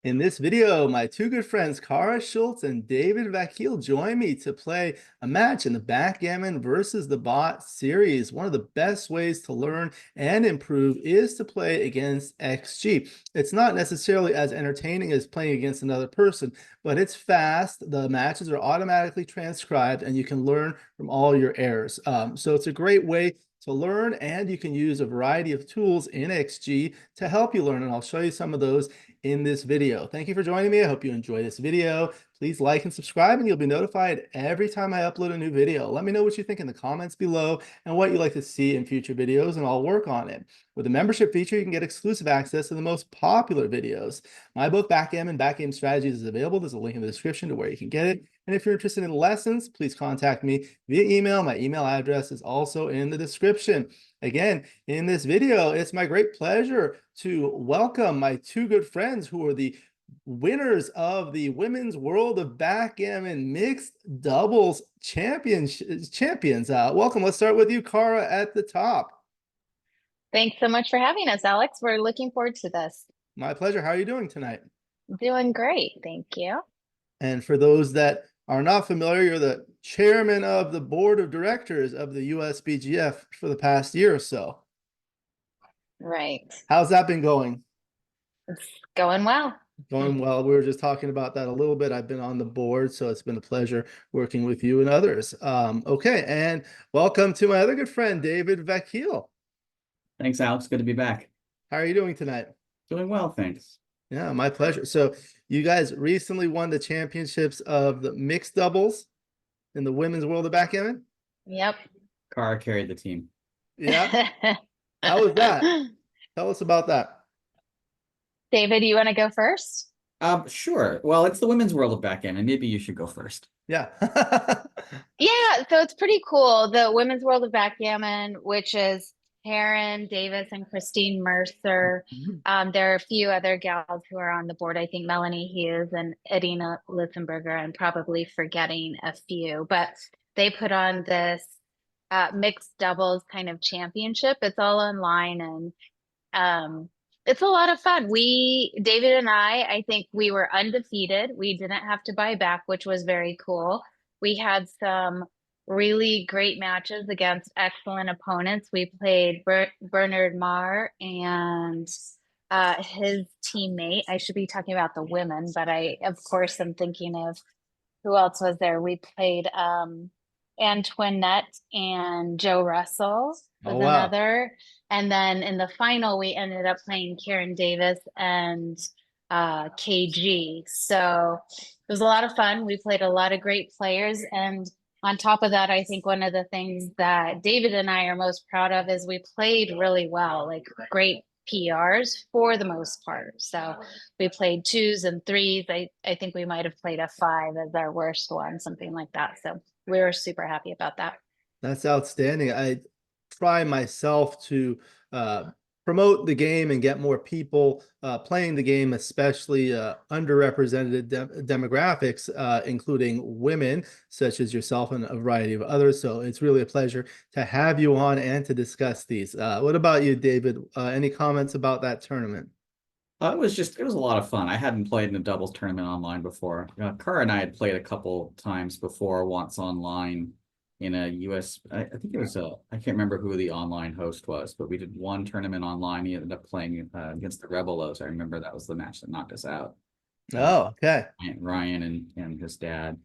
In this video, my two good friends, Kara Schultz and David Vakil, join me to play a match in the Backgammon versus the Bot series. One of the best ways to learn and improve is to play against XG. It's not necessarily as entertaining as playing against another person, but it's fast. The matches are automatically transcribed, and you can learn from all your errors. So it's a great way to learn, and you can use a variety of tools in XG to help you learn, and I'll show you some of those in this video. Thank you for joining me. I hope you enjoy this video. Please like and subscribe, and you'll be notified every time I upload a new video. Let me know what you think in the comments below and what you'd like to see in future videos, and I'll work on it. With the membership feature, you can get exclusive access to the most popular videos. My book, Backgammon Strategies, is available. There's a link in the description to where you can get it. And if you're interested in lessons, please contact me via email. My email address is also in the description. Again, in this video, it's my great pleasure to welcome my two good friends who are the winners of the Women's World of Backgammon Mixed Doubles Champions. Welcome. Let's start with you, Kara, at the top. Thanks so much for having us, Alex. We're looking forward to this. My pleasure. How are you doing tonight? Doing great, thank you. And for those that are not familiar, you're the chairman of the board of directors of the USBGF for the past year or so. Right. How's that been going? It's going well. Going well. We were just talking about that a little bit. I've been on the board, so it's been a pleasure working with you and others. Okay, and welcome to my other good friend, David Vakil. Thanks, Alex. Good to be back. How are you doing tonight? Doing well, thanks. Yeah, my pleasure. So you guys recently won the championships of the mixed doubles in the Women's World of Backgammon? Yep. Kara carried the team. Yeah. How was that? Tell us about that. David, you want to go first? Sure. Well, it's the Women's World of Backgammon. Maybe you should go first. Yeah. Yeah, so it's pretty cool. The Women's World of Backgammon, which is Karen Davis and Christine Mercer. There are a few other gals who are on the board. I think Melanie Hughes and Edina Litzenberger. I'm probably forgetting a few, but they put on this mixed doubles kind of championship. It's all online, and it's a lot of fun. David and I think we were undefeated. We didn't have to buy back, which was very cool. We had some really great matches against excellent opponents. We played Bernard Marr and his teammate. I should be talking about the women, but I, of course, am thinking of who else was there. We played Antoinette and Joe Russell was another. And then in the final, we ended up playing Karen Davis and KG. So it was a lot of fun. We played a lot of great players. And on top of that, I think one of the things that David and I are most proud of is we played really well, like great PRs for the most part. So we played 2s and 3s. I think we might have played a 5 as our worst one, something like that. So we were super happy about that. That's outstanding. I try myself to promote the game and get more people playing the game, especially underrepresented demographics, including women such as yourself and a variety of others. So it's really a pleasure to have you on and to discuss these. What about you, David? Any comments about that tournament? It was a lot of fun. I hadn't played in a doubles tournament online before. Kara and I had played a couple times before, once online in a I think it was I can't remember who the online host was, but we did one tournament online. He ended up playing against the Rebelos. I remember that was the match that knocked us out. Oh, okay. Ryan and his dad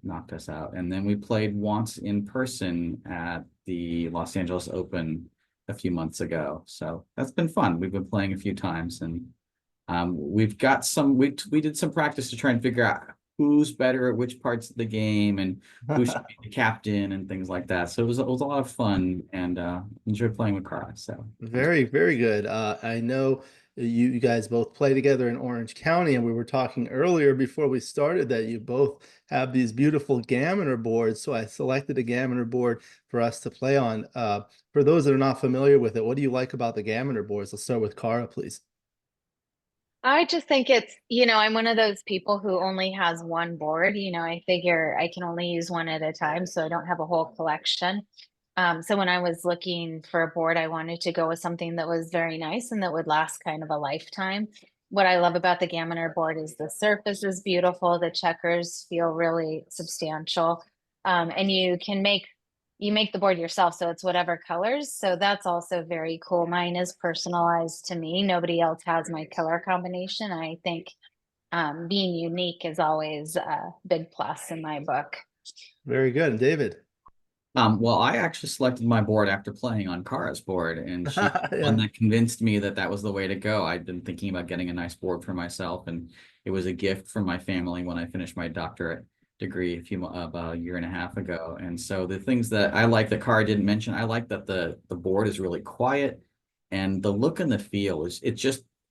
knocked us out. And then we played once in person at the Los Angeles Open a few months ago. So that's been fun. We've been playing a few times, and we've got we did some practice to try and figure out who's better at which parts of the game and who should be the captain and things like that. So it was a lot of fun, and enjoyed playing with Kara. So very, very good. I know you guys both play together in Orange County, and we were talking earlier before we started that you both have these beautiful Gammoner boards. So I selected a Gammoner board for us to play on. For those that are not familiar with it, what do you like about the Gammoner boards? Let's start with Kara, please. I just think it's, I'm one of those people who only has one board. I figure I can only use one at a time, so I don't have a whole collection. So when I was looking for a board, I wanted to go with something that was very nice and that would last kind of a lifetime. what I love about the Gammoner board is the surface is beautiful. The checkers feel really substantial. And you make the board yourself, so it's whatever colors. So that's also very cool. Mine is personalized to me. Nobody else has my color combination. I think being unique is always a big plus in my book. Very good. And David. Well, I actually selected my board after playing on Kara's board, and she was the one Yeah. that convinced me that that was the way to go. I'd been thinking about getting a nice board for myself, and it was a gift from my family when I finished my doctorate degree about a year and a half ago. And so the things that I like that Kara didn't mention, I like that the board is really quiet, and the look and the feel is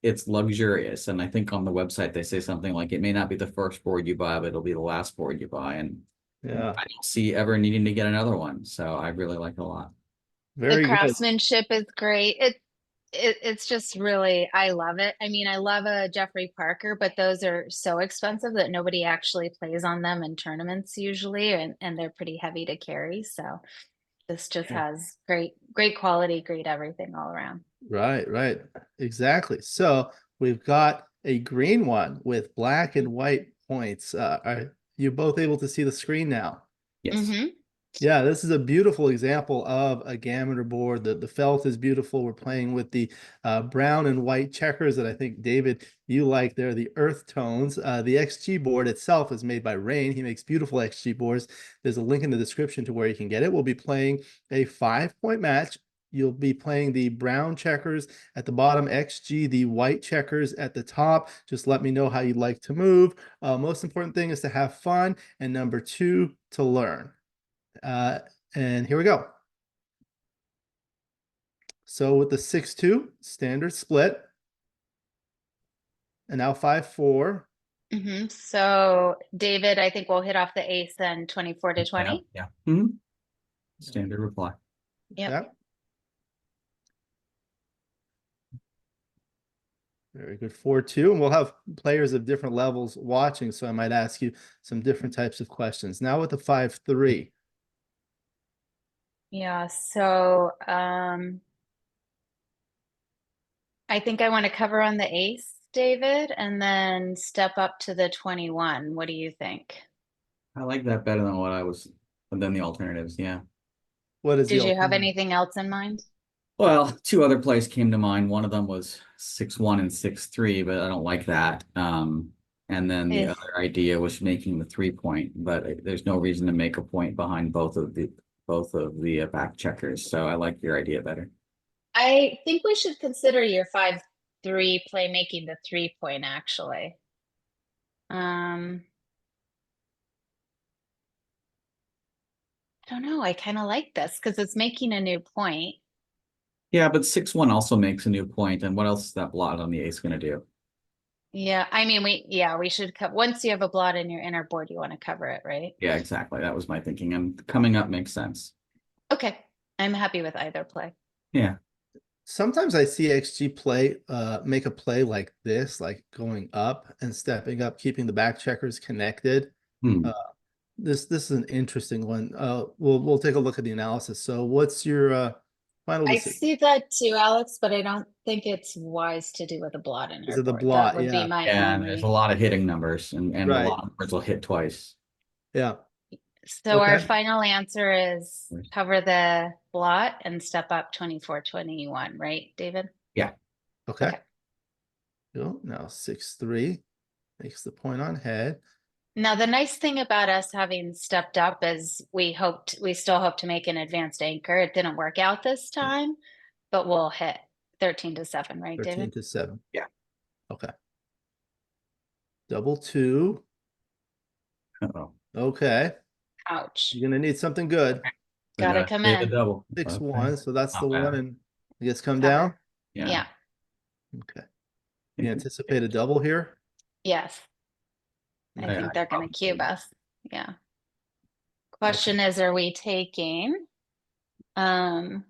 it's luxurious. And I think on the website they say something like it may not be the first board you buy, but it'll be the last board you buy. And Yeah. I don't see ever needing to get another one. So I really like it a lot. The Very good. craftsmanship is great. It's just really, I love it. I mean, I love a Jeffrey Parker, but those are so expensive that nobody actually plays on them in tournaments usually, and they're pretty heavy to carry. So this just Yeah. has great quality, great everything all around. Right, right. Exactly. So we've got a green one with black and white points. Are you both able to see the screen now? Yes. Mm-hmm. Yeah, this is a beautiful example of a Gammoner board. The felt is beautiful. We're playing with the brown and white checkers that I think, David, you like. They're the earth tones. The XG board itself is made by Rain. He makes beautiful XG boards. There's a link in the description to where you can get it. We'll be playing a 5-point match. You'll be playing the brown checkers at the bottom, XG, the white checkers at the top. Just let me know how you'd like to move. Most important thing is to have fun, and number 2, to learn. And here we go. So with the 6-2 standard split, and now 5-4. Mm-hmm. So David, I think we'll hit off the ace then 24 to 20. Yeah. Mhm. Standard reply. Yep. Okay. Very good. 4-2, and we'll have players of different levels watching, so I might ask you some different types of questions. Now with the 5-3. Yeah, so I think I want to cover on the ace, David, and then step up to the 21. What do you think? I like that better than the alternatives. Yeah. What is Did the you have alternative? anything else in mind? Well, 2 other plays came to mind. One of them was 6-1 and 6-3, but I don't like that. And then the Eh, other idea was making the 3-point, but there's no reason to make a point behind both of the back checkers. So I like your idea better. I think we should consider your 5-3 play making the 3-point actually. I don't know. I kind of like this because it's making a new point. Yeah, but 6-1 also makes a new point. And what else is that blot on the ace going to do? Yeah, I mean, we should once you have a blot in your inner board, you want to cover it, right? Yeah, exactly. That was my thinking. And coming up makes sense. Okay, I'm happy with either play. Yeah. Sometimes I see XG make a play like this, like going up and stepping up, keeping the back checkers connected. Hmm. This is an interesting one. We'll take a look at the analysis. So what's your final I decision? see that too, Alex, but I don't think it's wise to do with a blot in Is her it the board. blot? That would Yeah. be my And there's a only. lot of hitting numbers, and a Right. lot of numbers will hit twice. Yeah. So our Okay. final answer is cover the blot and step up 24-21, right, David? Yeah. Okay. Okay. Cool. Now 6-3 makes the point on head. Now, the nice thing about us having stepped up is we still hope to make an advanced anchor. It didn't work out this time, but we'll hit 13-7, right, 13-7. Yeah. Okay. Double 2. Uh-oh. Okay. Ouch. You're gonna need something good. Gotta come Save the in. double. 6-1. So that's Not the bad. one, and I guess come Cover. down. Yeah. Okay. You anticipate a double here? Yes. I Yeah, think they're gonna probably. cube us. Yeah. Question is, are we taking? Well,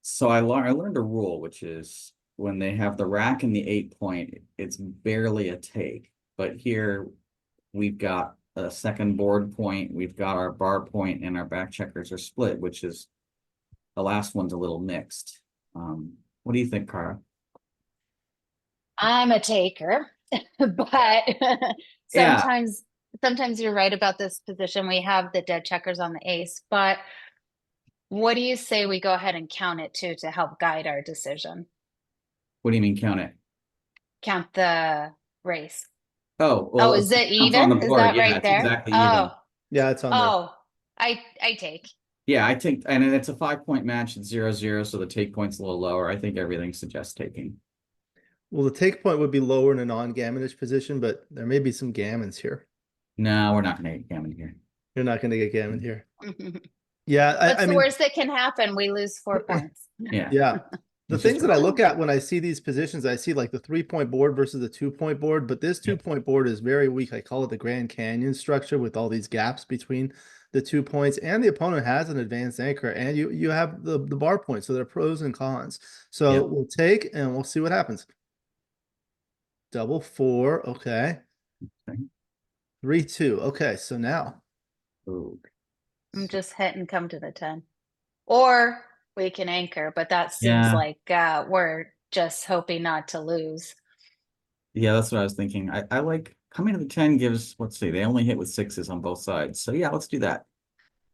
so I learned a rule, which is when they have the rack and the 8-point, it's barely a take. But here we've got a second board point, we've got our bar point, and our back checkers are split, which is the last one's a little mixed. What do you think, Cara? I'm a taker, but Yeah. sometimes you're right about this position. We have the dead checkers on the ace, but what do you say we go ahead and count it too to help guide our decision? What do you mean count it? Count the race. Oh, Oh, well, is it it's on the even? Is board. that Yeah, right it's there? exactly even. Yeah, it's on there. Oh, I take. Yeah, I think, and then it's a 5-point match. It's 0-0, so the take point's a little lower. I think everything suggests taking. Well, the take point would be lower in a non-gammonish position, but there may be some gammons here. No, we're not going to get gammon here. You're not going to get gammon here. Yeah, What's I the mean, worst that can happen? We lose 4 points. Yeah. yeah. The It's things just- that I look at when I see these positions, I see like the 3-point board versus the 2-point board, but this 2-point board is very weak. I call it the Grand Canyon structure with all these gaps between the 2 points, and the opponent has an advanced anchor, and you have the bar point. So there are pros and cons. So Yeah. we'll take and we'll see what happens. Double 4, okay. Okay. 3-2. Okay, so now Ooh. I'm just hit and come to the 10. Or we can anchor, but that seems Yeah. like we're just hoping not to lose. Yeah, that's what I was thinking. I like coming to the 10 gives, let's see, they only hit with 6s on both sides. So yeah, let's do that.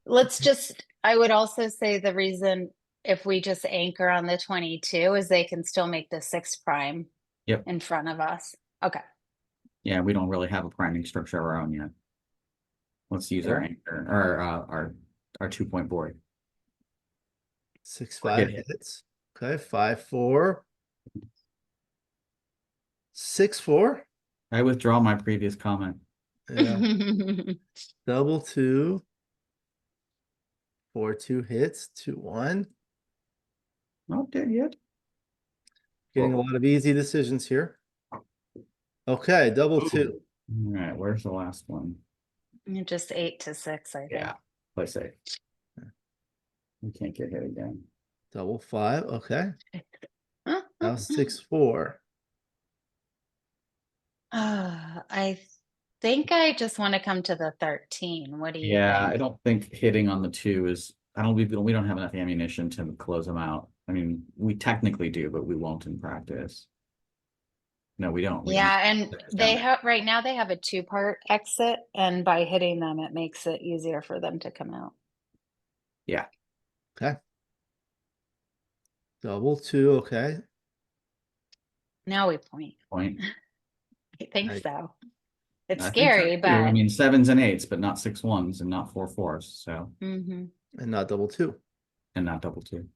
I would also say the reason if we just anchor on the 22 is they can still make the 6 prime Yep. in front of us. Okay. Yeah, we don't really have a priming structure of our own yet. Let's use our anchor or our 2-point board. 6-5 hit. hits. Okay, 5-4. 6-4. I withdraw my previous comment. Yeah. Double 2. 4-2 hits. 2-1. Not dead yet. Getting a Whoa. lot of easy decisions here. Okay, double 2. All right, where's the last one? Just 8 to 6, I think. Yeah, play safe. We can't get hit again. Double 5. Okay. Now 6-4. I think I just want to come to the 13. What do you Yeah, think? I don't think hitting on the 2 is. We don't have enough ammunition to close them out. I mean, we technically do, but we won't in practice. No, we don't. Yeah, and Down they there. have right now they have a 2-part exit, and by hitting them, it makes it easier for them to come out. Yeah. Okay. Double 2. Okay. Now we point. Point. I think Right. so. It's I think so scary, too. but I mean 7s and 8s, but not 6 1s and not 4 4s. So Mhm. And not double 2. and not double 2.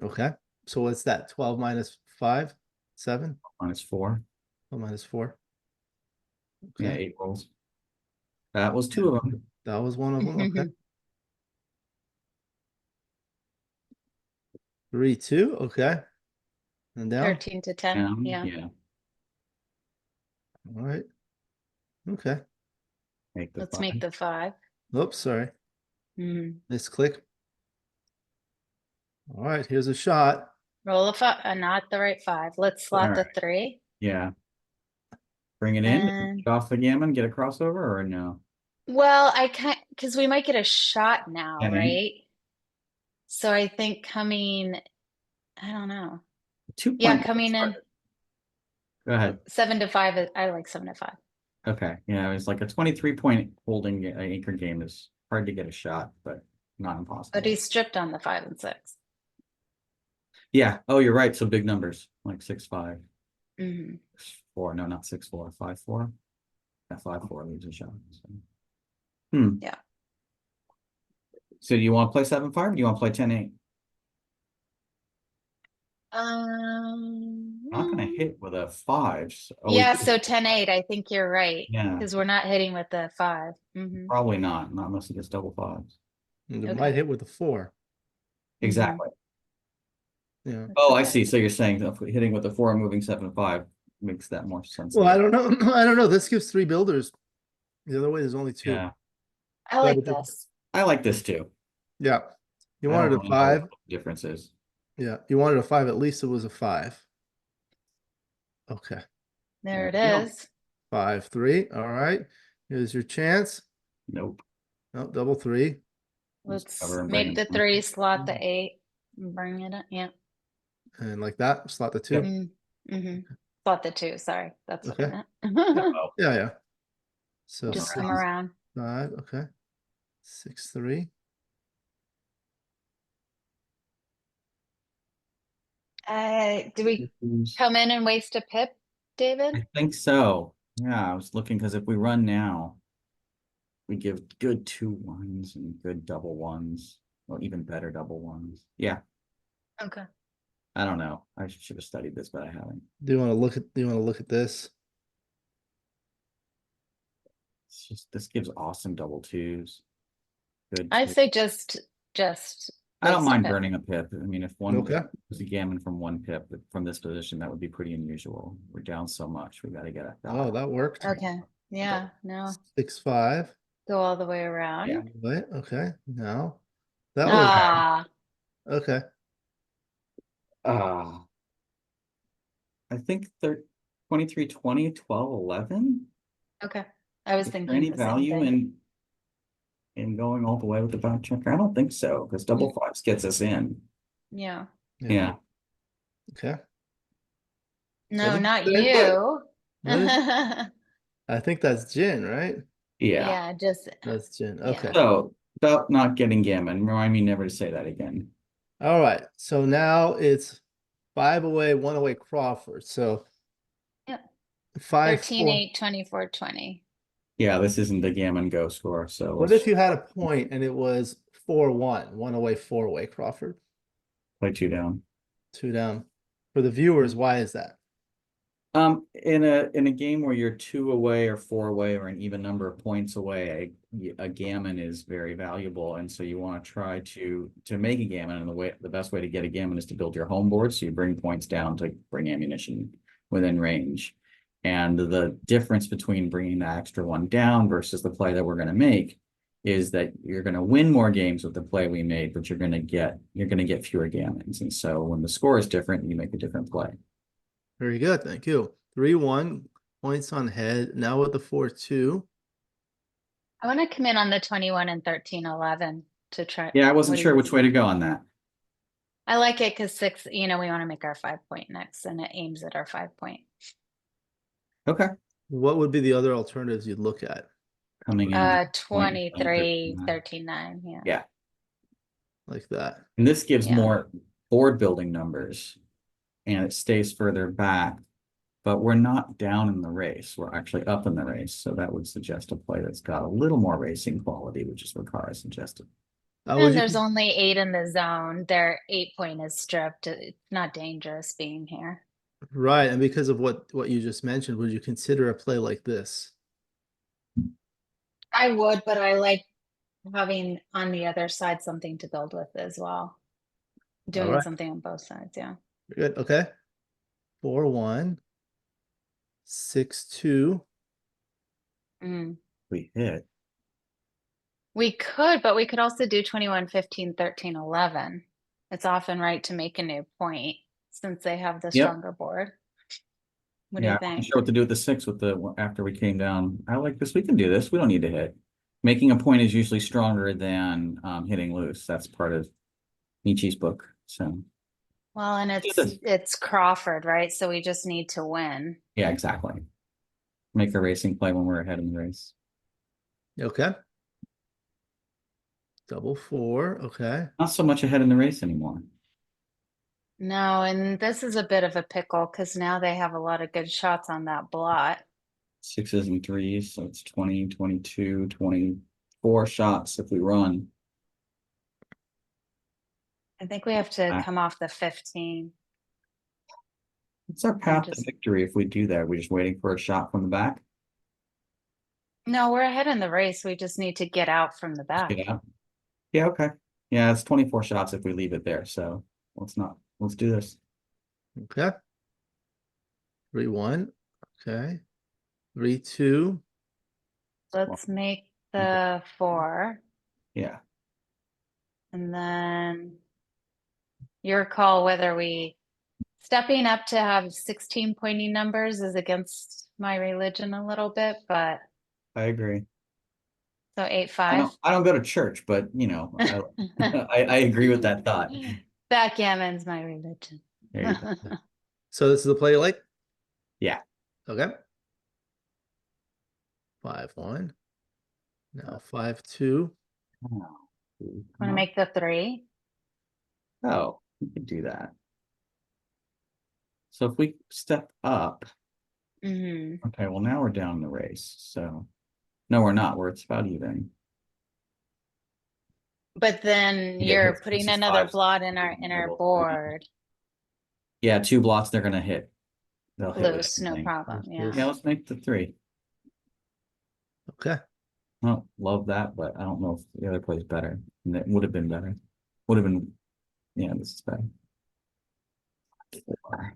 Okay. So what's that? 12 minus 5? 7? -4. Oh, minus 4. Yeah, Okay. 8 rolls. That was 2 of them. That was one of them. Okay. 3-2. Okay. And down. 13 to 10. Down. Yeah. Yeah. All right. Okay. Make the Let's 5. make the 5. Oops, sorry. Mhm. Misclick. All right, here's a shot. Roll a 5, not the right 5. Let's slot the Alright. 3. Yeah. Bring it in. And Get off the gammon. Get a crossover or no? well, I can't because we might get a shot now, Okay. right? So I think coming, I don't know. 2 Yeah, point. coming in Go ahead. 7 to 5. I like 7 to 5. Okay. Yeah, it's like a 23-point holding anchor game is hard to get a shot, but not impossible. But he's stripped on the 5 and 6. Yeah. Oh, you're right. So big numbers like 6-5. Hmm. 4. No, not 6-4. 5-4. Yeah, 5-4 leaves a shot. So. Yeah. So do you want to play 7-5 or do you want to play 10-8? Um, I'm not going to hit with a 5. yeah, so 10-8. I think you're right. Yeah. Because we're not hitting with the 5. Mhm. Probably not unless it gets double 5s. And it Okay. might hit with a 4. Exactly. Yeah. Oh, I see. So you're saying that hitting with the 4 and moving 7-5 makes that more sense. Well, I don't know. I don't know. This gives 3 builders. The other way, there's only 2. Yeah, I like But it- this. I like this too. Yeah. You I wanted don't a really know 5. what the difference is. Yeah. You wanted a 5. At least it was a 5. Okay. There it Yeah. is. 5-3. All right. Here's your chance. Nope. No, double 3. Let's cover and bring make the it down. 3, slot the 8, and bring it in. Yeah. And like that, slot the 2. Mm, Thought the two, sorry. That's what Okay. I meant. Oh, Yeah. So Just Alright. come around. 5, okay. 6, 3. Do we come in and waste a pip, David? I think so. Yeah, I was looking because if we run now, we give good 2 1s and good double ones, or even better double ones. Yeah, Okay. I don't know. I should have studied this, but I haven't. Do you want to look at this? It's just this gives awesome double twos. Good. I'd say just I don't waste a mind pip. burning a pip. I mean, if one Okay. was a gammon from one pip from this position, that would be pretty unusual. We're down so much. We got to get it. Oh, that worked. Okay. Yeah, no. 6, 5. Go all the way around. Yeah. Wait, okay. Now that was Ah, okay. I think 23, 20, 12, 11. okay. I was Is there thinking any the same value thing. in going all the way with the back checker? I don't think so, because double fives gets us in. Yeah. Yeah. Okay. No, did not you say? you. What is- Yeah, I think that's gin, right? Yeah. just That's gin. Yeah. Okay. So about not getting gammon, remind me never to say that again. All right. So now it's 5 away, 1 away Crawford. So Yep. 5, 13, 4. 8, 24, 20. Yeah, this isn't the gammon go score. So What let's if you had a point and it was 4-1, 1 away, 4 away Crawford? play 2 down. 2 down. For the viewers, why is that? In a game where you're 2 away or 4 away or an even number of points away, a gammon is very valuable, and so you want to try to make a gammon. And the best way to get a gammon is to build your home board, so you bring points down to bring ammunition within range. And the difference between bringing that extra one down versus the play that we're going to make is that you're going to win more games with the play we made, but you're going to get fewer gammons. And so when the score is different, you make a different play. Very good. Thank you. 3-1 points on head. Now with the 4-2. I want to come in on the 21 and 13, 11 to try. Yeah, I wasn't what do sure you- which way to go on that. I like it because 6, we want to make our 5-point next and it aims at our 5-point. Okay. What would be the other alternatives you'd look at? Coming in at 23, 13, 13, 9. Yeah. Yeah. Like that. And this gives Yeah. more board building numbers and it stays further back, but we're not down in the race. We're actually up in the race. So that would suggest a play that's got a little more racing quality, which is what Kara suggested. Would And you there's only 8 in the zone. Their 8-point is stripped. It's not dangerous being here. right, and because of what you just mentioned, would you consider a play like this? I would, but I like having on the other side something to build with as well. Doing right. something on both sides, yeah. Good. Okay. 4-1. 6-2. Mm. We hit. We could, but we could also do 21, 15, 13, 11. It's often right to make a new point since they have the Yep. stronger board. What do Yeah, you I'm not think? sure what to do with the 6 with the after we came down. I like this. We can do this. We don't need to hit. Making a point is usually stronger than hitting loose. That's part of Nietzsche's book. So Well, and do this. it's Crawford, right? So we just need to win. yeah, exactly. Make a racing play when we're ahead in the race. Okay. Double 4. Okay. Not so much ahead in the race anymore. No, and this is a bit of a pickle because now they have a lot of good shots on that blot. 6s and 3s, so it's 20, 22, 24 shots if we run. I think we have to come off the 15. It's our path to just- victory if we do that. We're just waiting for a shot from the back. No, we're ahead in the race. We just need to get out from the back. Yeah. Yeah, okay. Yeah, it's 24 shots if we leave it there. So let's do this. Okay. 3-1. Okay. 3-2. Let's make the 4 Yeah. and then your call whether we stepping up to have 16 pointing numbers is against my religion a little bit, but I agree. so 8, I 5. don't go to church, but I agree with that thought. Backgammon's my religion. There you go. So this is the play you like? Yeah. Okay. 5-1. Now 5-2. Oh, Want come to on. make the 3? Oh, we can do that. So if we step up, Mm-hmm. okay, well now we're down the race. So no, we're not. It's about even. But then You get you're hit putting 6 is another 5, blot in our double 3. board. Yeah, 2 blots they're gonna hit. They'll hit with Loose, no anything. problem. Yeah. Yeah, let's make the 3. Okay. I don't love that, but I don't know if the other play is better. And it would have been better. Would have been, yeah, this is better. 4.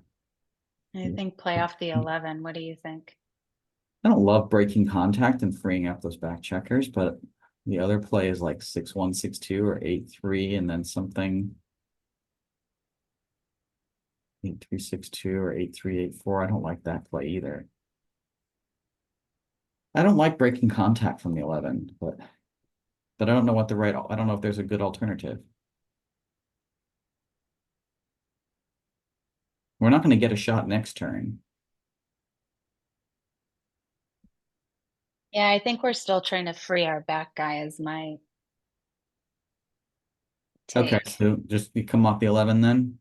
I think play off the 11. What do you think? I don't love breaking contact and freeing up those back checkers, but the other play is like 6-1, 6-2, or 8-3, and then something 8-3, 6-2, or 8-3, 8-4. I don't like that play either. I don't like breaking contact from the 11, but I don't know what the right. I don't know if there's a good alternative. We're not going to get a shot next turn. Yeah, I think we're still trying to free our back guy is my Okay, take. so just you come off the 11 then?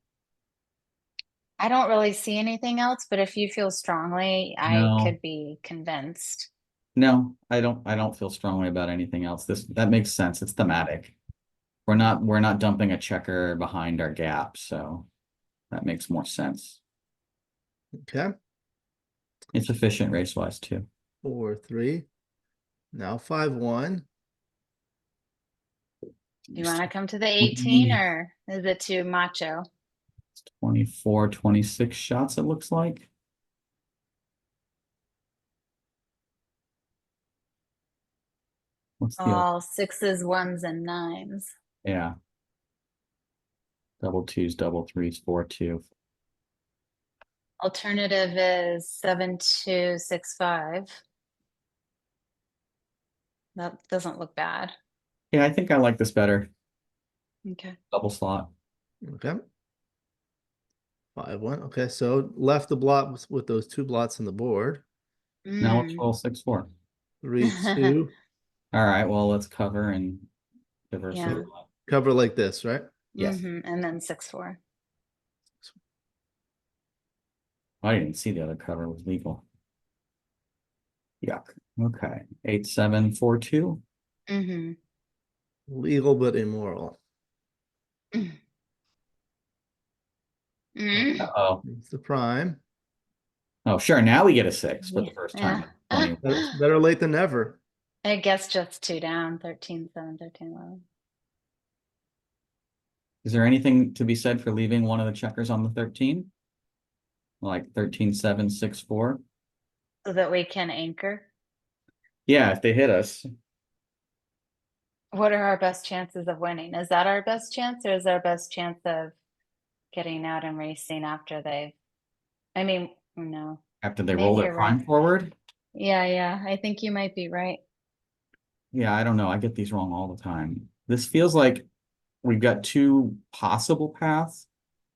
I don't really see anything else, but if you feel strongly, I No. could be convinced. No, I don't feel strongly about anything else. That makes sense. It's thematic. We're not dumping a checker behind our gap, so that makes more sense. Okay. It's efficient race-wise too. 4-3. Now 5-1. You want to come to the 18 or is it too macho? 24, 26 shots, it looks like. What's the All 6s, 1s, and 9s. yeah. Double 2s, double 3s, 4-2. Alternative is 7-2, 6-5. That doesn't look bad. Yeah, I think I like this better. Okay. Double slot. Okay. 5-1. Okay, so left the blot with those 2 blots on the board. Now let's Mm. roll 6-4. 3-2. All right, well, let's cover and diversify. Yeah. Cover like this, right? Yes. And then 6-4. I didn't see the other cover was legal. Yuck. Okay. 8-7, 4-2. Mm-hmm. Legal but immoral. Mm. Uh-oh. It's the prime. Oh, sure. Now we get a 6 for the first time. Yeah. Better late than never. I guess just 2 down, 13, 7, 13, 11. Is there anything to be said for leaving one of the checkers on the 13? Like 13, 7, 6, 4? So that we can anchor. Yeah, if they hit us. What are our best chances of winning? Is that our best chance or is our best chance of getting out and racing after they, I mean, no. After they Maybe roll their you're prime right. forward? Yeah. I think you might be right. Yeah, I don't know. I get these wrong all the time. This feels like we've got 2 possible paths.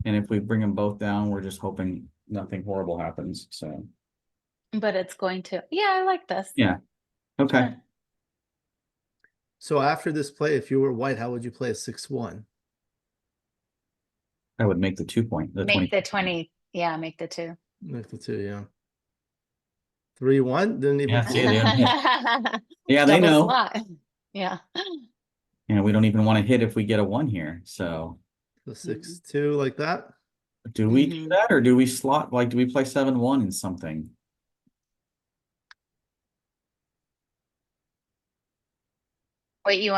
And if we bring them both down, we're just hoping nothing horrible happens. So, But it's going to. Yeah, I like this. yeah. Okay. Sure. So after this play, if you were white, how would you play a 6-1? I would make the 2 point, the 20. Make the 20. Yeah, make the 2. Make the 2, yeah. 3-1. Didn't even. Yeah, see, they don't hit. Yeah, they Double know. slot. Yeah. You know, we don't even want to hit if we get a 1 here. So The 6-2 like that. do we do that or do we slot, like, do we play 7-1 in something? Wait,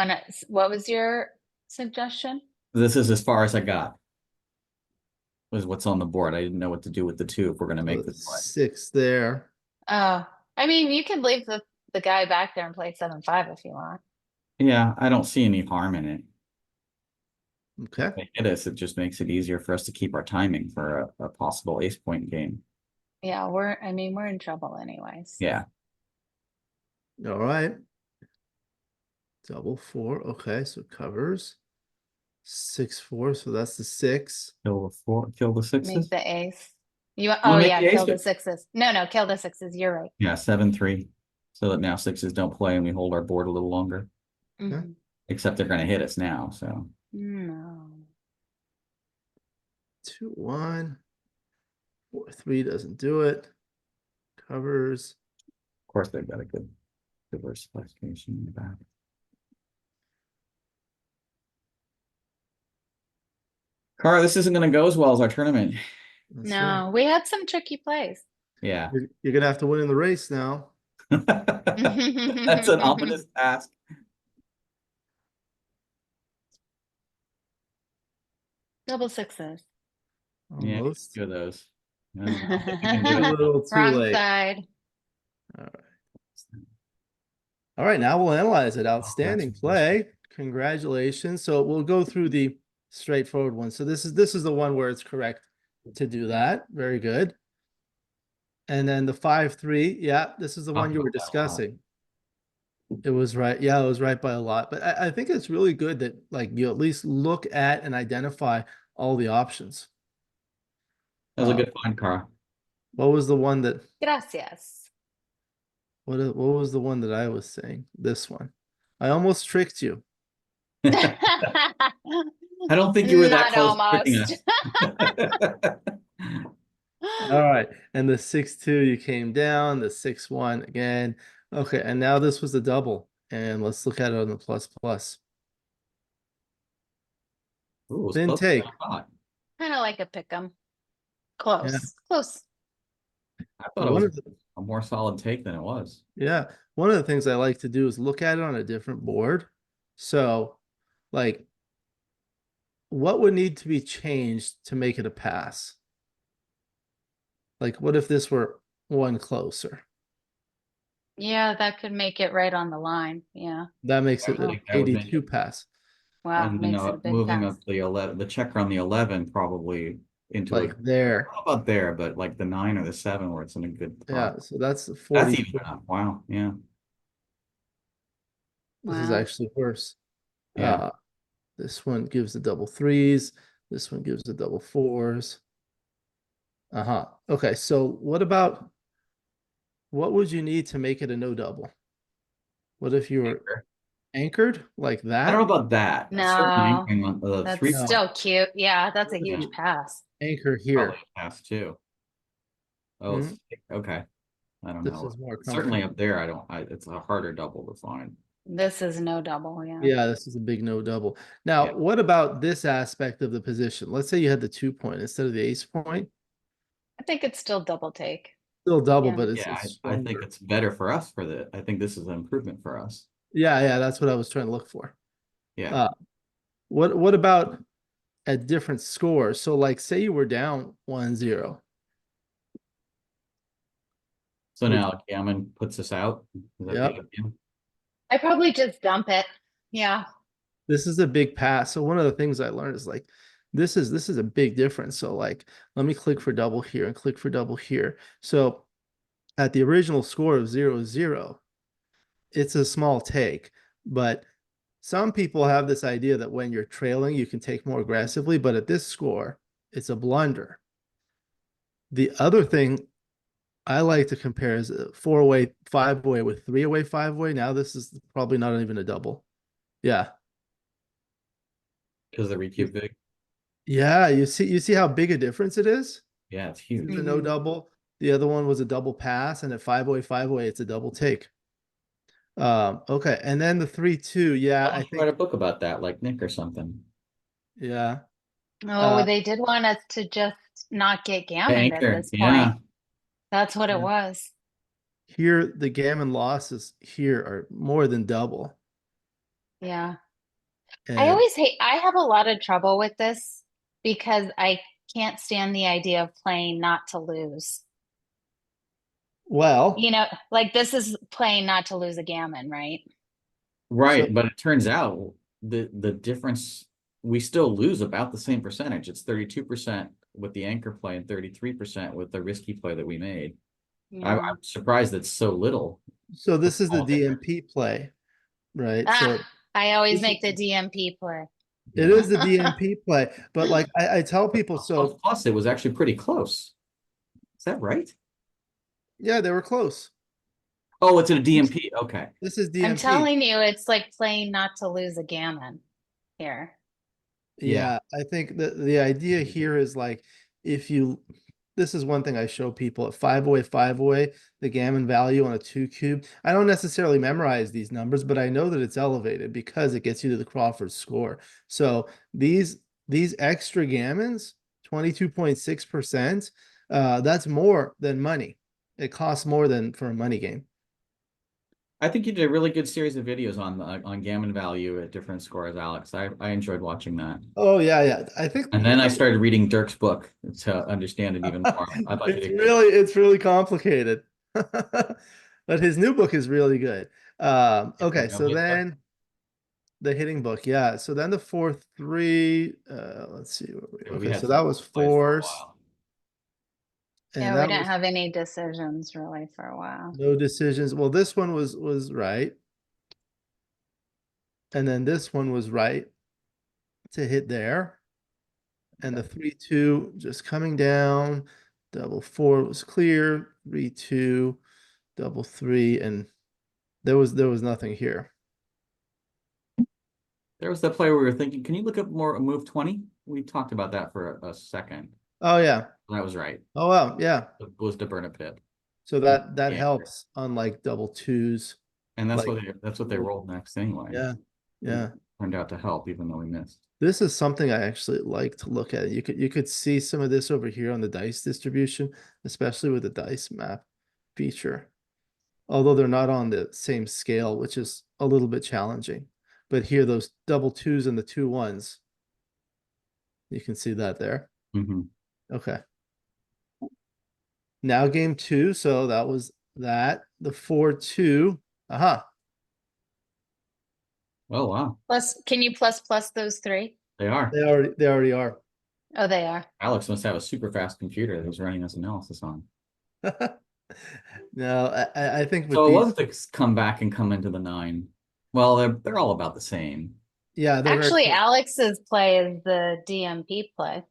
what was your suggestion? This is as far as I got. Was what's on the board. I didn't know what to do with the 2 if we're going to make The this play. 6 there. Oh, I mean, you can leave the guy back there and play 7-5 if you want. Yeah, I don't see any harm in it. Okay. If they hit us, it just makes it easier for us to keep our timing for a possible ace point game. Yeah, we're in trouble anyways. Yeah. All right. Double 4. Okay, so covers. 6-4. So that's the 6. Kill the 4, kill the 6s. Make the ace. Oh make yeah, the ace kill the good. sixes. No, kill the sixes. You're right. Yeah, 7-3. So that now sixes don't play and we hold our board a little longer. Mhm. Except they're going to hit us now. So No. 2-1. 4-3 doesn't do it. Covers. of course they've got a good diversification in the back. Cara, this isn't going to go as well as our tournament. That's right. No, we had some tricky plays. Yeah. You're gonna have to win in the race now. That's an ominous task. Double sixes. Yeah, Almost. two of those. I don't know if you can do A it. little too Wrong late. side. All right, now we'll analyze it. Oh, Outstanding that's play. Congratulations. So we'll go through the straightforward one. So this is the one where it's correct to do that. Very good. And then the 5-3. Yeah, this is the one Talked you were about that a lot. discussing. It was right. Yeah, it was right by a lot. But I think it's really good that like you at least look at and identify all the options. That was a good find, Cara. What was the one that Gracias. what was the one that I was saying? This one. I almost tricked you. I don't think you were that Not close to tricking almost. us. All right. And the 6-2 you came down, the 6-1 again. Okay, and now this was a double. And let's look at it on the plus plus. Ooh, it was Thin close to take. what I thought. Kind of like a pick 'em. Close. Yeah. Close. I thought it One was of the, a more solid take than it was. yeah, one of the things I like to do is look at it on a different board. So, like, what would need to be changed to make it a pass? Like, what if this were one closer? Yeah, that could make it right on the line. Yeah. That makes I it would an think that would make 82 it. pass. Wow. And then Makes it a big moving pass. up the 11, the checker on the 11 probably into Like a, there. how about there, but like the 9 or the 7 where it's in a good Yeah, spot. so that's the That's 40. even enough. Wow. Yeah. This is Wow. actually worse. Yeah. This one gives the double threes. This one gives the double fours. Uh-huh. Okay, so what would you need to make it a no double? What if you were anchored like I that? don't know about that. Certainly No, anchoring on the that's 3 No. still cute. Yeah, that's a Yeah. huge pass. Anchor here. probably a pass too. Oh, Mhm. okay. I don't This know. is more Certainly comfortable. up there, it's a harder double to find. This is no double. Yeah. Yeah, this is a big no double. Now, Yeah. what about this aspect of the position? Let's say you had the 2 point instead of the ace point. I think it's still double take. Still double, Yeah. but it's Yeah, I stronger. think it's better for us I think this is an improvement for us. Yeah, that's what I was trying to look for. Yeah. What about at different scores? So like say you were down 1-0. So now Gammon puts us out. Is that the Yep. idea? I probably just dump it. Yeah. This is a big pass. So one of the things I learned is like this is a big difference. So like let me click for double here and click for double here. So at the original score of 0-0, it's a small take, but some people have this idea that when you're trailing, you can take more aggressively, but at this score, it's a blunder. The other thing I like to compare is a 4-way, 5-way with 3-way, 5-way. Now this is probably not even a double. Yeah. Because the recube big. Yeah, you see how big a difference it is? Yeah, it's It's huge. a no Mhm. double. The other one was a double pass, and at 5-way, 5-way, it's a double take. Okay, and then the 3-2, yeah, Why I don't you write a think, book about that, like Nick or something? yeah. Oh, they did want us to just not get gammoned at Anchor, this yeah. point. That's what Yeah. it was. Here, the gammon losses here are more than double. Yeah. I And always I have a lot of trouble with this because I can't stand the idea of playing not to lose. well, You know, like this is playing not to lose a gammon, right? Right, So- but it turns out the difference, we still lose about the same percentage. It's 32% with the anchor play and 33% with the risky play that we made. Yeah. I'm surprised it's so little. so this is the small difference. DMP play, right? Ah, So I always this make the is- DMP play. it is the DMP play, but like I tell people, Plus, so plus it was actually pretty close. that right? Yeah, they were close. Oh, it's a DMP. Okay. This is I'm DMP. telling you, it's like playing not to lose a gammon here. Yeah, I think that the idea here is like if you this is one thing I show people at 5 away, the gammon value on a 2 cube. I don't necessarily memorize these numbers, but I know that it's elevated because it gets you to the Crawford score. So these extra gammons, 22.6%, that's more than money. It costs more than for a money game. I think you did a really good series of videos on gammon value at different scores, Alex. I enjoyed watching that. Oh yeah. I think And then I started reading Dirk's book to understand it even more. I thought you did great. it's really complicated. But his new book is really good. Okay, so then the hitting book, yeah. So then the 4-3, let's see. Okay, so that was force. And Yeah, we that didn't was have any decisions really for a while. no decisions. Well, this one was right. And then this one was right to hit there. And the 3-2 just coming down. Double 4 was clear. 3-2, double 3, and there was nothing here. There was that play where we were thinking, can you look up more move 20? We talked about that for a second. Oh yeah. That was right. Oh wow, yeah. It was to burn a pit. So that Yeah. helps on like double twos. And that's Like- what they rolled next anyway. Yeah. Turned out to help even though we missed. This is something I actually like to look at. You could see some of this over here on the dice distribution, especially with the dice map feature. Although they're not on the same scale, which is a little bit challenging. But here, those double twos and the 2-1s, you can see that there. Mhm. Okay. Now game 2, so that was that. The 4-2. Aha. Oh wow. Plus, can you plus those three? They are. They already are. Oh, they are. Alex must have a super fast computer that was running this analysis on. No, I think with So it these, was to come back and come into the 9. Well, they're all about the same. yeah, they're very Actually, close. Alex's play is the DMP play.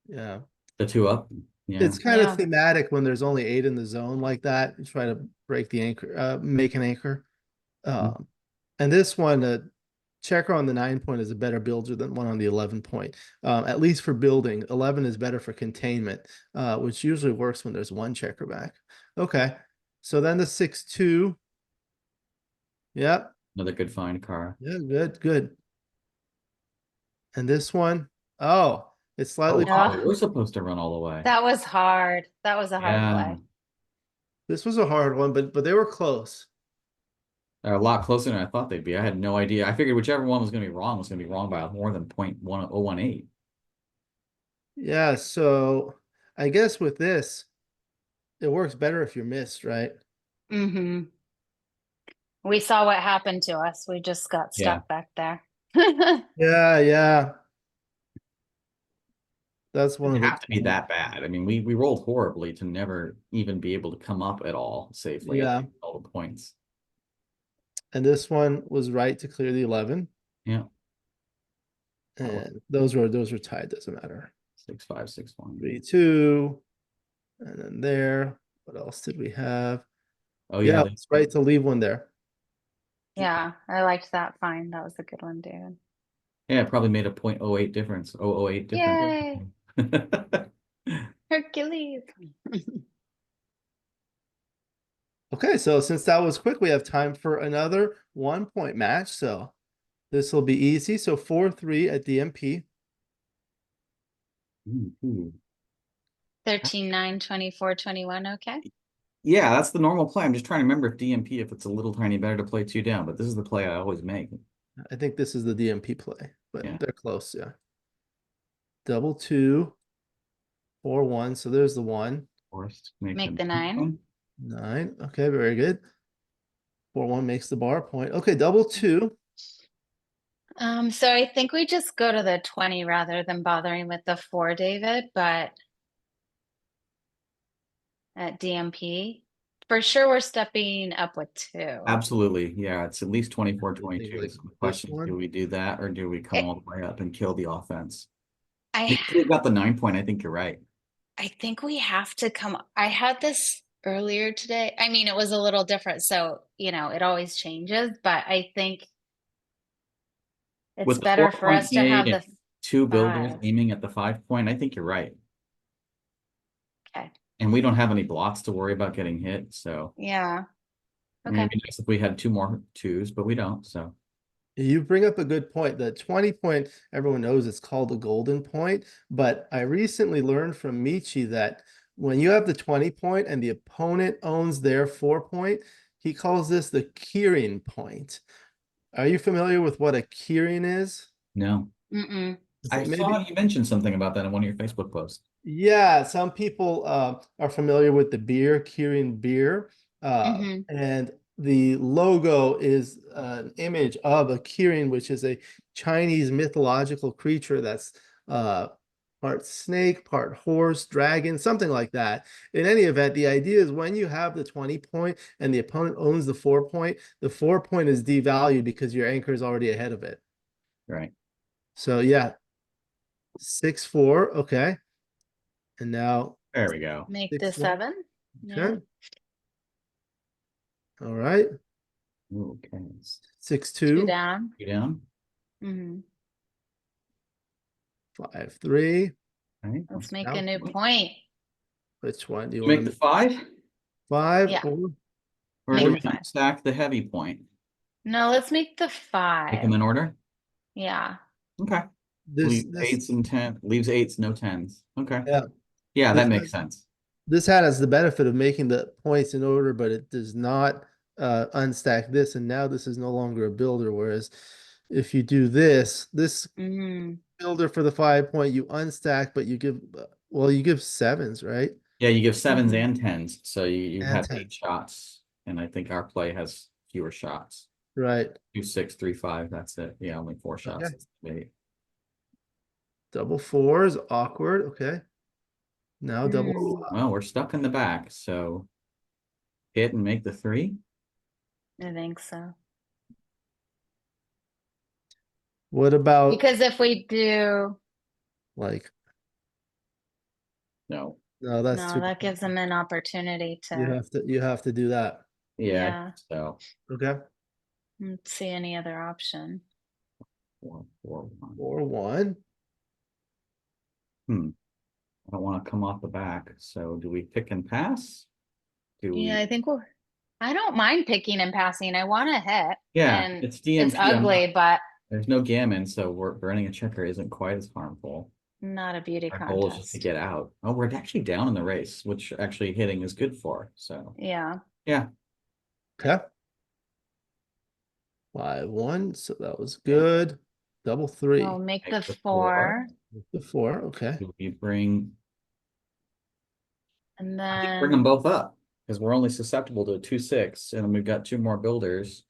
Yeah. The 2 up. Yeah. It's kind Yeah. of thematic when there's only 8 in the zone like that. You try to break the anchor, make an anchor. And this one, checker on the 9 point is a better builder than one on the 11 point. At least for building, 11 is better for containment, which usually works when there's one checker back. Okay, so then the 6-2. Yep, Another good find, Cara. yeah, good. And this one, oh, it's slightly. Yeah. We're supposed to run all the way. That was hard. That was a hard play. This was a hard one, but they were close. They're a lot closer than I thought they'd be. I had no idea. I figured whichever one was going to be wrong was going to be wrong by more than 0.1018. Yeah, so I guess with this, it works better if you're missed, right? Mm-hmm. We saw what happened to us. We just got stuck back there. Yeah. That's one It of didn't the have to be that bad. I mean, we rolled horribly to never even be able to come up at all safely. Yeah. At all the points. And this one was right to clear the 11. Yeah. And those were tied, doesn't matter. 6-5, 6-1. 3-2. And then there. What else did we have? Oh Yeah, yeah. it's right to leave one there. Yeah, I liked that find. That was a good one, David. Yeah, it probably made a 0.08 difference. 0.008 difference. Yay! Hercules. Okay, so since that was quick, we have time for another 1-point match. So this will be easy. So 4-3 at DMP. 13, 9, 24, 21. Okay. Yeah, that's the normal play. I'm just trying to remember if DMP, if it's a little tiny better to play 2 down, but this is the play I always make. I think this is the DMP play, but Yeah. they're close, yeah. Double 2, 4-1. So there's the 1. Forced. Make the 9. 9. Okay, very good. 4-1 makes the bar point. Okay, double 2. So I think we just go to the 20 rather than bothering with the 4, David, but at DMP, for sure we're stepping up with 2. Absolutely. Yeah, it's at least 24, think 22. like So the this question, one. do we do that or do we come all the way up and kill the offense? I If we got the 9 point, I think you're right. I think we have to come. I had this earlier today. I mean, it was a little different, so it always changes, but I think it's With the better for 4-point us to gate have and the two builders 5. aiming at the 5-point, I think you're right. Okay. And we don't have any blocks to worry about getting hit, so. Yeah. I mean, Okay. it'd be nice if we had 2 more 2s, but we don't, so. You bring up a good point. The 20 point, everyone knows it's called the golden point, but I recently learned from Michi that when you have the 20 point and the opponent owns their 4-point, he calls this the keyring point. Are you familiar with what a keyring is? No. Mm-mm. I Maybe. saw you mentioned something about that in one of your Facebook posts. Yeah, some people are familiar with the beer, Kirin beer. Mm-hmm. And the logo is an image of a Kirin, which is a Chinese mythological creature that's part snake, part horse, dragon, something like that. In any event, the idea is when you have the 20 point and the opponent owns the 4-point, the 4-point is devalued because your anchor is already ahead of it. Right. So yeah, 6-4, okay. And now There we go. Make the 6-1. 7. Yeah. Okay. All right. Okay. 2 6-2, down. You down? Mm-hmm. 5-3. All right. Let's make Now, a new point. which one do you You want make to the 5, 5 Yeah. or Make do the we 5. stack the heavy point? No, let's make the Make them 5. in order? Yeah. Okay. this Leave this 8s and 10, leaves 8s, no 10s. Okay. yeah Yeah, this that makes has, sense. this hat has the benefit of making the points in order, but it does not unstack this, and now this is no longer a builder. Whereas if you do this Mm-hmm. builder for the 5-point, you unstack, but you give well, you give 7s, right? Yeah, you give 7s Mhm. and 10s, so you And have 8 10s, shots, and I think our play has fewer shots. right? 2, 6, 3, 5. That's it. Yeah, only 4 shots. Okay. It's 8. Double 4s, awkward. Okay. Now double Mm, Well, we're stuck in the back, so hit and make the 3. I think so. What about Because if we do, like No. no, that's no, too that gives them an opportunity to, you have to do that. Yeah. yeah. So Okay. Let's see any other option. 4, 4, 1. 4-1. I don't want to come off the back. So do we pick and pass? Do we? Yeah, I think I don't mind picking and passing. I want to hit. Yeah, And it's it's DMP. ugly, but There's no gammon, so we're burning a checker isn't quite as harmful. not a beauty Our goal is just to contest. get out. Oh, we're actually down in the race, which actually hitting is good for. So Yeah. yeah, Okay. 5-1. So that was good. Double 3. We'll make Make the the 4. 4. The 4. Okay. Do we bring? And I think bring them then, both up because we're only susceptible to a 2, 6, and we've got 2 more builders.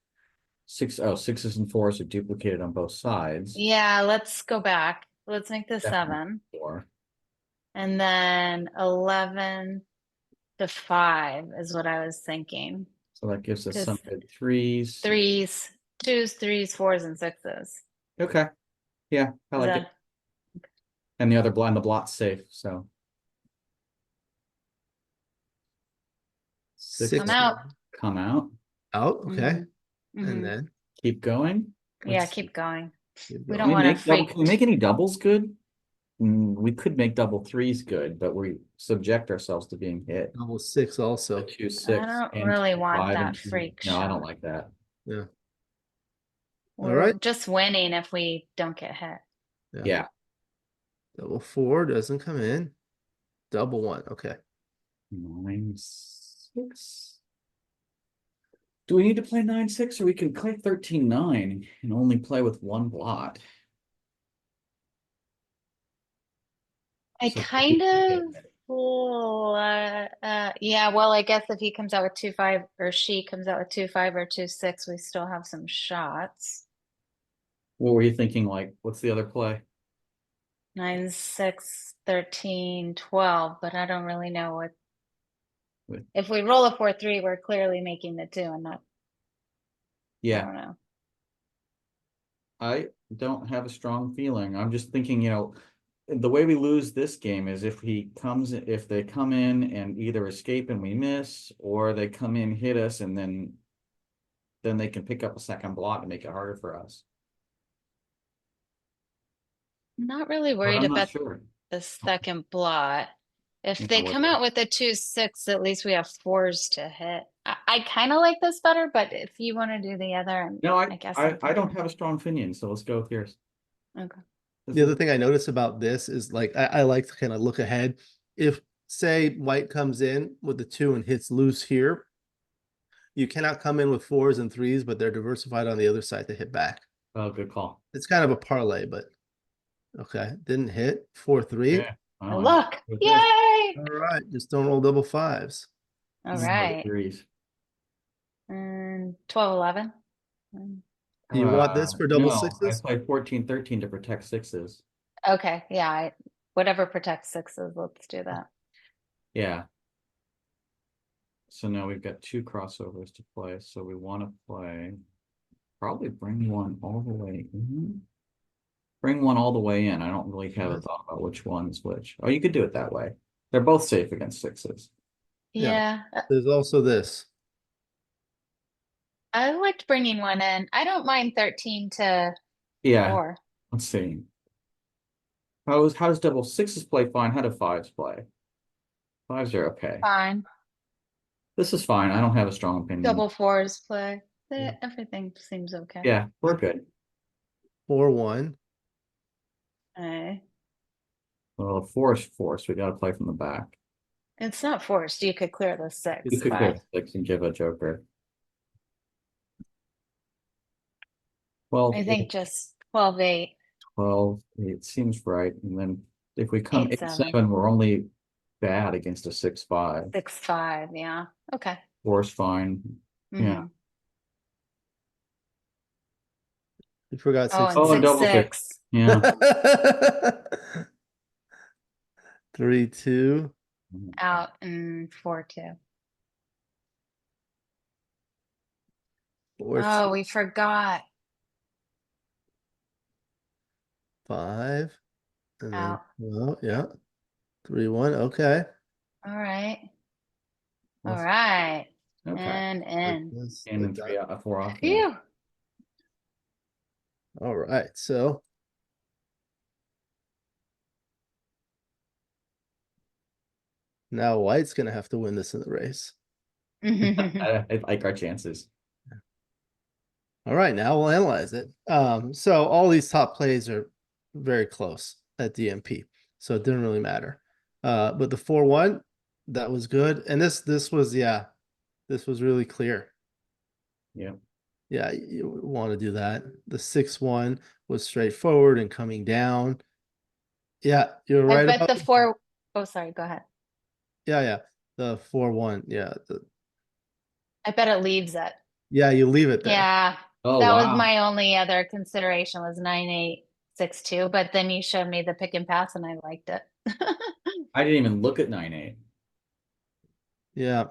6, oh, 6s and 4s are duplicated on both sides. yeah, let's go back. Let's make the Definitely 7. 4. And then 11 to 5 is what I was thinking. So that gives us 'Cause some good 3s. 3s, 2s, 3s, 4s, and 6s. Okay. Yeah, I Is like that it. And the other blind, the blot's safe, so. 6 I'm out. come out. Out. Okay. Mhm. And then Keep going. Yeah, Let's keep going. keep We going. don't want to freak. Can we make any doubles good? We could make double 3s good, but we subject ourselves to being hit. Double 6 also. 2, 6, I don't and really 2, want 5, and that 2. freak No, I shot. don't like that. Yeah. We're right. just winning if we don't get hit. Yeah. Double 4 doesn't come in. Double 1. Okay. 9, 6. Do we need to play 9, 6, or we can play 13, 9 and only play with 1 blot? I So kind of, yeah, well, I guess if he comes out with 2-5 or she comes out with 2-5 or 2-6, we still have some shots. What were you thinking? Like, what's the other play? 9, 6, 13, 12, but I don't really know what. With- If we roll a 4-3, we're clearly making the 2 and not, I Yeah, don't know. I don't have a strong feeling. I'm just thinking, the way we lose this game is if they come in and either escape and we miss, or they come in, hit us, and then they can pick up a second block and make it harder for us. I'm not really But worried I'm not about sure. the second blot. If Yeah, they what come the- out with a 2-6, at least we have 4s to hit. I kind of like this better, but if you want to do the other, No, I guess I'm I don't fine. have a strong opinion, so let's go with yours. Okay. The other thing I notice about this is like I like to kind of look ahead. If say white comes in with the 2 and hits loose here, you cannot come in with 4s and 3s, but they're diversified on the other side to hit back. Oh, good call. It's kind of a parlay, but okay, didn't hit 4-3. Yeah. Oh, Look, with this, yay! All right, just don't roll double 5s. All this is hard to right. threes. And 12-11. Do you want this for double No, I 6s? play 14-13 to protect 6s. Okay, yeah, whatever protects 6s, let's do that. Yeah. So now we've got 2 crossovers to play. So we want to play, probably bring one all the way in. Bring one all the way in. I don't really have a thought about which one is which. Oh, you could do it that way. They're both safe against 6s. Yeah. Yeah, There's also this. I liked bringing one in. I don't mind 13 to Yeah. 4. Let's see. How does double 6s play fine? How do 5s play? 5s are okay. Fine. This is fine. I don't have a strong opinion. Double 4s play. Yeah. Everything seems okay. Yeah, we're good. 4-1. Okay. Well, 4 is forced. We got to play from the back. It's not forced. You could clear the 6. You could but- clear 6 and give a joker. Well, I think just 12-8. 12, it seems right. And then if we come 8-7. 8-7, we're only bad against a 6-5. 6-5. Yeah. Okay. 4 is fine. Yeah. Mhm. You forgot Oh, 6. and Oh, and double 6-6. Yeah. 3-2. Out and 4-2. 4-2. Oh, we forgot. 5. And then, Out. well, yeah. 3-1. Okay. All right. All Let's- right. Okay. And in. Let's And then get 3 out of 4 off. Phew. All right. So now white's gonna have to win this in the race. I like our chances. All right, now we'll analyze it. So all these top plays are very close at DMP, so it didn't really matter. But the 4-1, that was good, and this was this was really clear. Yeah. Yeah, you want to do that. The 6-1 was straightforward and coming down. Yeah, you're I right bet about the 4. Oh, sorry. Go ahead. yeah. The 4-1, yeah, I bet it leaves it. yeah. You leave it there. Yeah. Oh, That wow. was my only other consideration was 9-8-6-2, but then you showed me the pick and pass and I liked it. I didn't even look at 9-8. Yeah,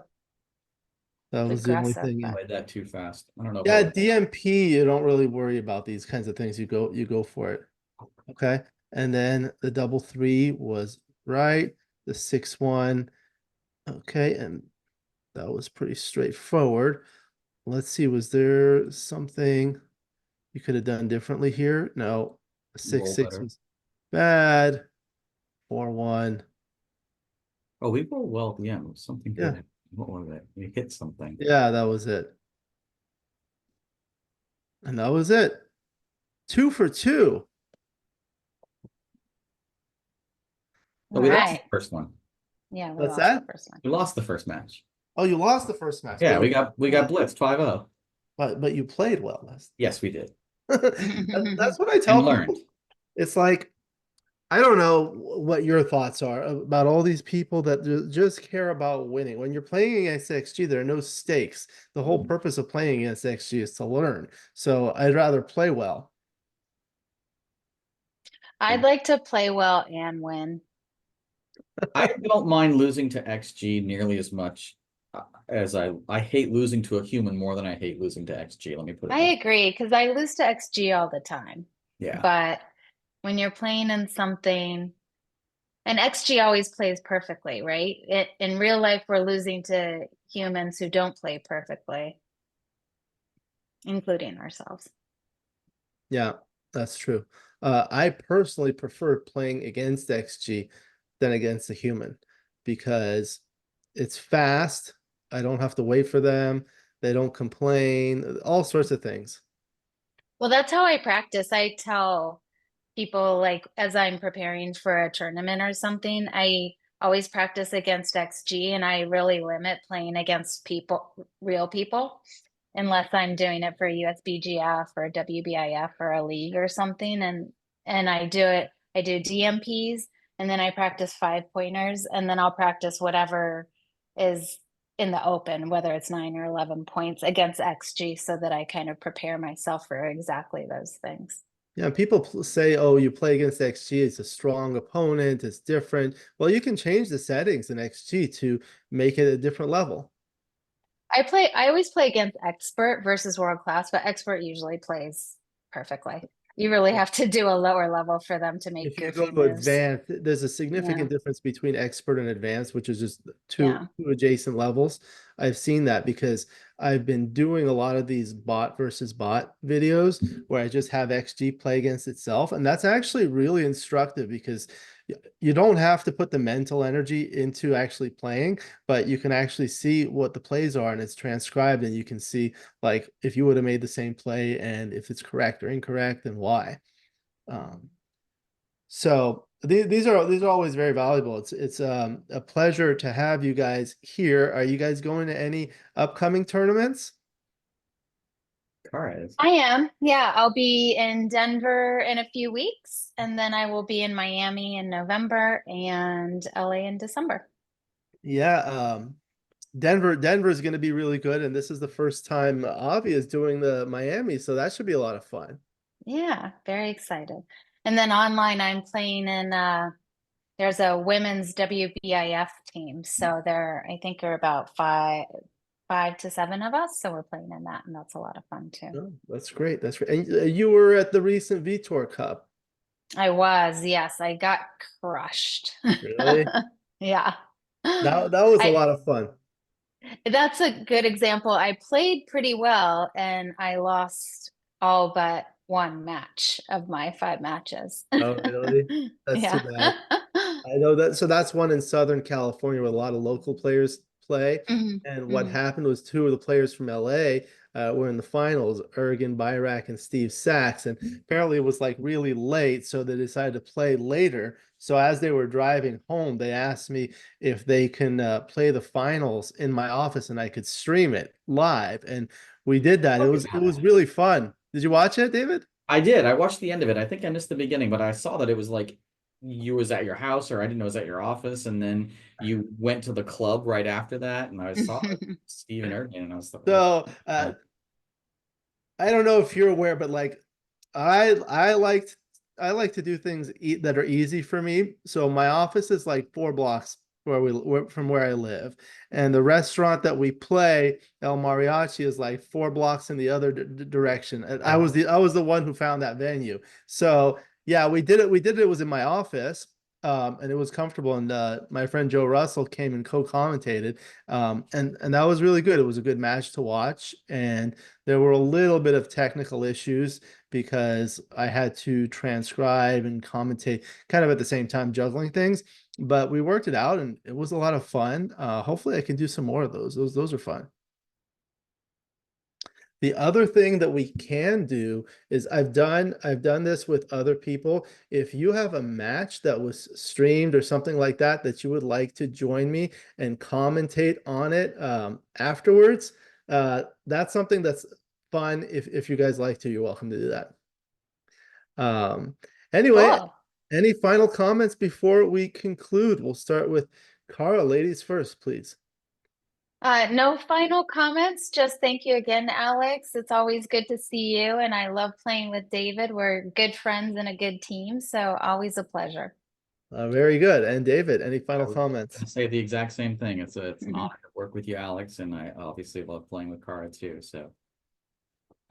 that was the only aggressive, thing. I Yeah. played that too fast. I don't know. if Yeah, I- DMP, you don't really worry about these kinds of things. You go for it. Okay. And then the double 3 was right. The 6-1. Okay, and that was pretty straightforward. Let's see, was there something you could have done differently here? No. The Roll 6-6 better. was bad. 4-1. Oh, we rolled well at the end. It was something Yeah. good. What was it? We hit something. Yeah, that was it. And that was it. 2 for 2. But we lost Right. the first one. Yeah, we What's lost that? the first one. We lost the first match. Oh, you lost the first match. Yeah, but we you- got blitzed 5-0. but you played well last. Yes, we did. That's what I tell And learned. people. It's like I don't know what your thoughts are about all these people that just care about winning. When you're playing against XG, there are no stakes. The whole Mhm. purpose of playing against XG is to learn. So I'd rather play well. I'd like to play well and win. I don't mind losing to XG nearly as much as I hate losing to a human more than I hate losing to XG. Let me put it I that way. agree because I lose to XG all the time. Yeah. But when you're playing in something And XG always plays perfectly, right? In real life, we're losing to humans who don't play perfectly, including ourselves. Yeah, that's true. I personally prefer playing against XG than against a human because it's fast. I don't have to wait for them. They don't complain, all sorts of things. Well, that's how I practice. I tell people, like, as I'm preparing for a tournament or something, I always practice against XG, and I really limit playing against people, real people, unless I'm doing it for USBGF or WBIF or a league or something. And I do DMPs, and then I practice 5 pointers, and then I'll practice whatever is in the open, whether it's 9 or 11 points against XG, so that I kind of prepare myself for exactly those things. Yeah, people say, oh, you play against XG, it's a strong opponent, it's different. Well, you can change the settings in XG to make it a different level. I always play against expert versus world class, but expert usually plays perfectly. You really have to do a lower level for them to make If you go goofy to moves. advanced, there's a Yeah. significant difference between expert and advanced, which is just Yeah. two adjacent levels. I've seen that because I've been doing a lot of these bot versus bot videos where I just have XG play against itself. And that's actually really instructive because you don't have to put the mental energy into actually playing, but you can actually see what the plays are and it's transcribed and you can see like if you would have made the same play and if it's correct or incorrect and why. Um, so these are always very valuable. It's a pleasure to have you guys here. Are you guys going to any upcoming tournaments? Cara is. I am. Yeah, I'll be in Denver in a few weeks, and then I will be in Miami in November and LA in December. Yeah, Denver is going to be really good, and this is the first time Avi is doing the Miami, so that should be a lot of fun. Yeah, very excited. And then online, I'm playing in there's a women's WBIF team. So I think there are about five to seven of us. So we're playing in that, and that's a lot of fun too. Oh, that's great. That's great. And you were at the recent Vitor Cup. I was, yes, I got crushed. Really? Yeah. That was a I lot of fun. That's a good example. I played pretty well and I lost all but one match of my 5 matches. Oh, really? That's too Yeah. bad. I know that. So that's one in Southern California where a lot of local players play. Mhm, And what mhm. happened was two of the players from LA were in the finals, Ergen Byrak and Steve Sachs. And apparently it was like really late, so they decided to play later. So as they were driving home, they asked me if they can play the finals in my office and I could stream it live. And we did that. Look It at was that. really fun. Did you watch it, David? I did. I watched the end of it. I think I missed the beginning, but I saw that it was like you was at your house, or I didn't know it was at your office, and then you went to the club right after that, and I saw Steven Ergen, and I was like, So I don't know if you're aware, but like I liked I like to do things that are easy for me. So my office is like 4 blocks from where I live, and the restaurant that we play, El Mariachi, is like 4 blocks in the other direction. And I was the one who found that venue. So yeah, we did it. We did it. It was in my office. And it was comfortable. And my friend Joe Russell came and co-commentated, and that was really good. It was a good match to watch, and there were a little bit of technical issues because I had to transcribe and commentate kind of at the same time, juggling things. But we worked it out, and it was a lot of fun. Hopefully, I can do some more of those. Those are fun. The other thing that we can do is I've done this with other people. If you have a match that was streamed or something like that that you would like to join me and commentate on it afterwards, that's something that's fun. If you guys like to, you're welcome to do that. Um, anyway, Cool. any final comments before we conclude? We'll start with Cara. Ladies first, please. No final comments. Just thank you again, Alex. It's always good to see you, and I love playing with David. We're good friends and a good team, so always a pleasure. Very good. And David, any I final was comments? gonna say the exact same thing. It's an honor to work with you, Alex, and I obviously love playing with Cara too. So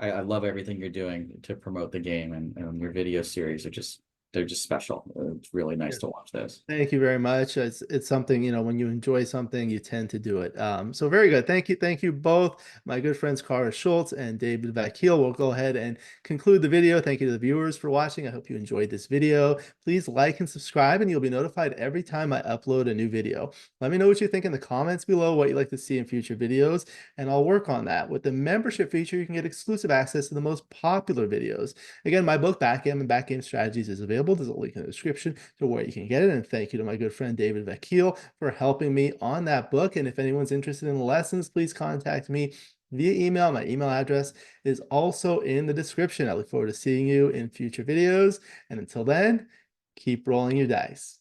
I love everything you're doing to promote the game, and your video series are just they're just special. It's really nice Yeah. to watch those. Thank you very much. It's something, you know, when you enjoy something, you tend to do it. So very good. Thank you both, my good friends Kara Schultz and David Vakil. We'll go ahead and conclude the video. Thank you to the viewers for watching. I hope you enjoyed this video. Please like and subscribe, and you'll be notified every time I upload a new video. Let me know what you think in the comments below, what you'd like to see in future videos, and I'll work on that. With the membership feature, you can get exclusive access to the most popular videos. Again, my book, Backgammon Strategies, is available. There's a link in the description to where you can get it. And thank you to my good friend David Vakil for helping me on that book. And if anyone's interested in lessons, please contact me via email. My email address is also in the description. I look forward to seeing you in future videos. And until then, keep rolling your dice.